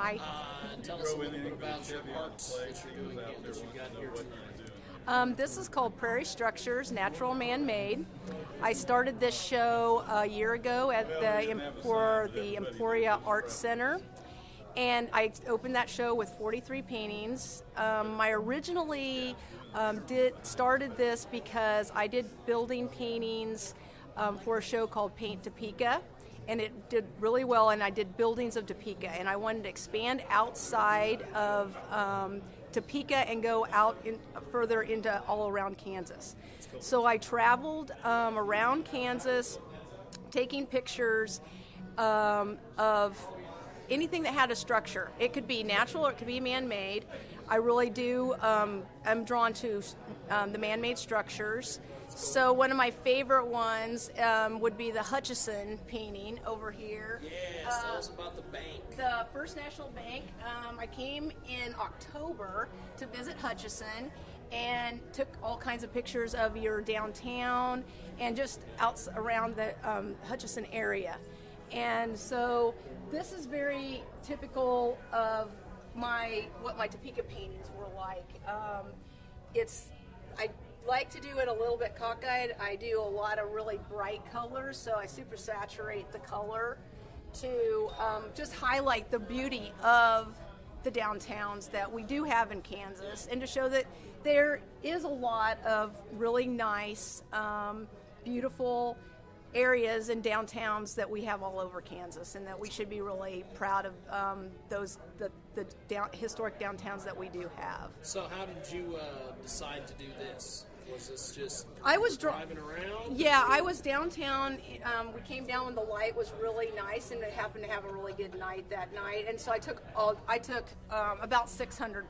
Hi. Tell us a little bit about your arts that you're doing here, that you got here tonight. This is called Prairie Structures, Natural Man-Made. I started this show a year ago at the Emporia Arts Center, and I opened that show with 43 paintings. I originally started this because I did building paintings for a show called Paint Topeka, and it did really well, and I did buildings of Topeka, and I wanted to expand outside of Topeka and go out further into all around Kansas. So I traveled around Kansas taking pictures of anything that had a structure. It could be natural or it could be man-made. I really do, I'm drawn to the man-made structures. So one of my favorite ones would be the Hutchinson painting over here. Yes, tell us about the bank. The First National Bank. I came in October to visit Hutchinson and took all kinds of pictures of your downtown and just out around the Hutchinson area. And so this is very typical of what my Topeka paintings were like. I like to do it a little bit cockeyed. I do a lot of really bright colors, so I super saturate the color to just highlight the beauty of the downtowns that we do have in Kansas, and to show that there is a lot of really nice, beautiful areas and downtowns that we have all over Kansas, and that we should be really proud of the historic downtowns that we do have. So how did you decide to do this? Was this just driving around? Yeah, I was downtown. We came down when the light was really nice, and it happened to have a really good night that night. And so I took about 600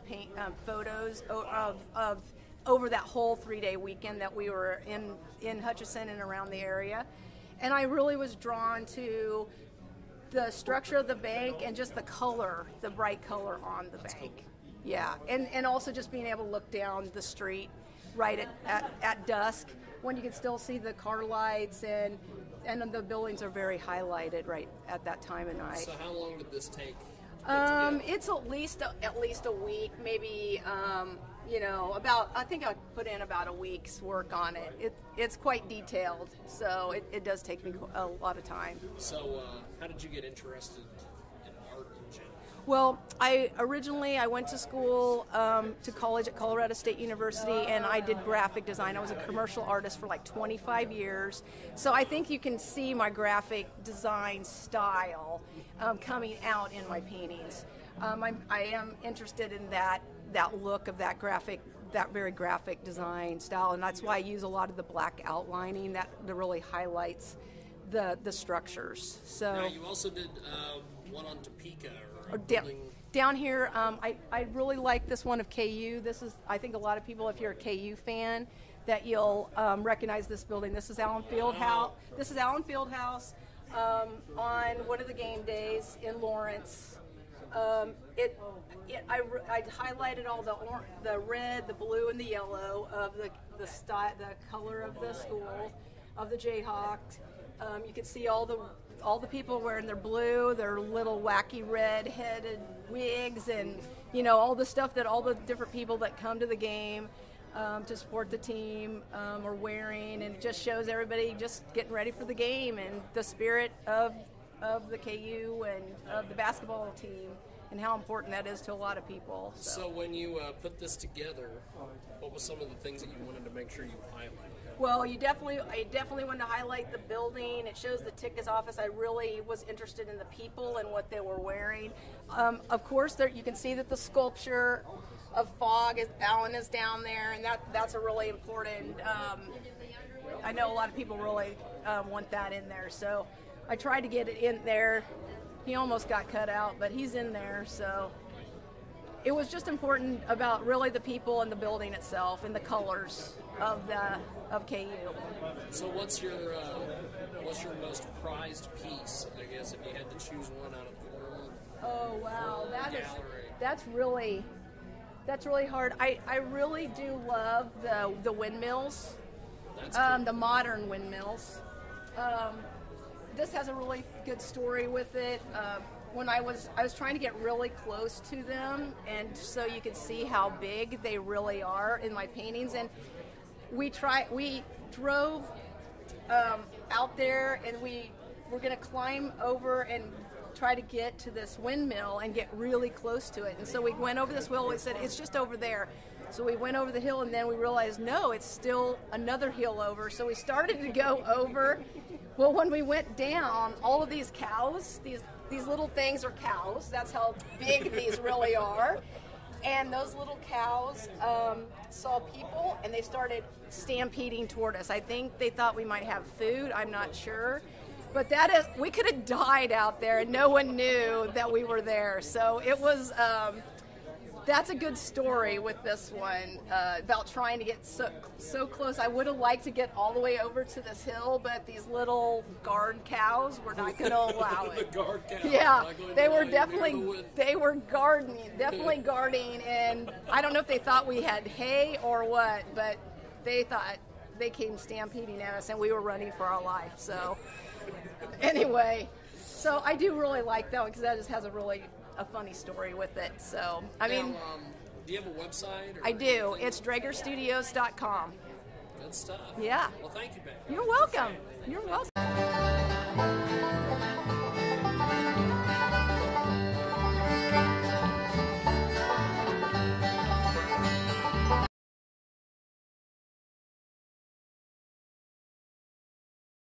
photos of over that whole 3-day weekend that we were in Hutchinson and around the area. And I really was drawn to the structure of the bank and just the color, the bright color on the bank. Cool. Yeah, and also just being able to look down the street right at dusk when you can still see the car lights, and the buildings are very highlighted right at that time of night. So how long did this take? It's at least a week, maybe. I think I put in about a week's work on it. It's quite detailed, so it does take me a lot of time. So how did you get interested in art in general? Well, I went to school, to college at Colorado State University, and I did graphic design. I was a commercial artist for like 25 years. So I think you can see my graphic design style coming out in my paintings. I am interested in that look of that very graphic design style, and that's why I use a lot of the black outlining that really highlights the structures. So now you also did one on Topeka down here. I really like this one of KU. This is, I think a lot of people, if you're a KU fan, that you'll recognize this building. This is Allen Fieldhouse. This is Allen Fieldhouse on one of the game days in Lawrence. I highlighted all the red, the blue, and the yellow of the color of the school, of the Jayhawks. You can see all the people wearing their blue, their little wacky red-headed wigs, and all the stuff that all the different people that come to the game to support the team are wearing, and it just shows everybody just getting ready for the game and the spirit of the KU and of the basketball team, and how important that is to a lot of people. So when you put this together, what were some of the things that you wanted to make sure you highlighted? Well, I definitely wanted to highlight the building. It shows the tickets office. I really was interested in the people and what they were wearing. Of course, you can see that the sculpture of Fog, Allen is down there, and that's a really important. I know a lot of people really want that in there, so I tried to get it in there. He almost got cut out, but he's in there, so it was just important about really the people and the building itself and the colors of KU. So what's your most prized piece, I guess, if you had to choose one out of the whole Oh wow, gallery? That's really hard. I really do love the windmills, That's cool. the modern windmills. This has a really good story with it. when I was trying to get really close to them, and so you could see how big they really are in my paintings. And we drove out there, and we were going to climb over and try to get to this windmill and get really close to it. And so we went over this hill. We said, it's just over there. So we went over the hill, and then we realized, no, it's still another hill over. So we started to go over. Well, when we went down, all of these cows, these little things are cows. That's how big these really are. And those little cows saw people, and they started stampeding toward us. I think they thought we might have food. I'm not sure. But we could have died out there, and no one knew that we were there. So it was, that's a good story with this one, about trying to get so close. I would have liked to get all the way over to this hill, but these little guard cows were not going to allow it. The guard cows. Yeah, they were definitely guarding, and I don't know if they thought we had hay or what, but they thought they came stampeding at us, and we were running for our life. So anyway, so I do really like that one because that just has a funny story with it. So, I mean, do you have a website? I do. It's DragerStudios.com. Good stuff. Yeah. Well, thank you, Becky. You're welcome. You're welcome.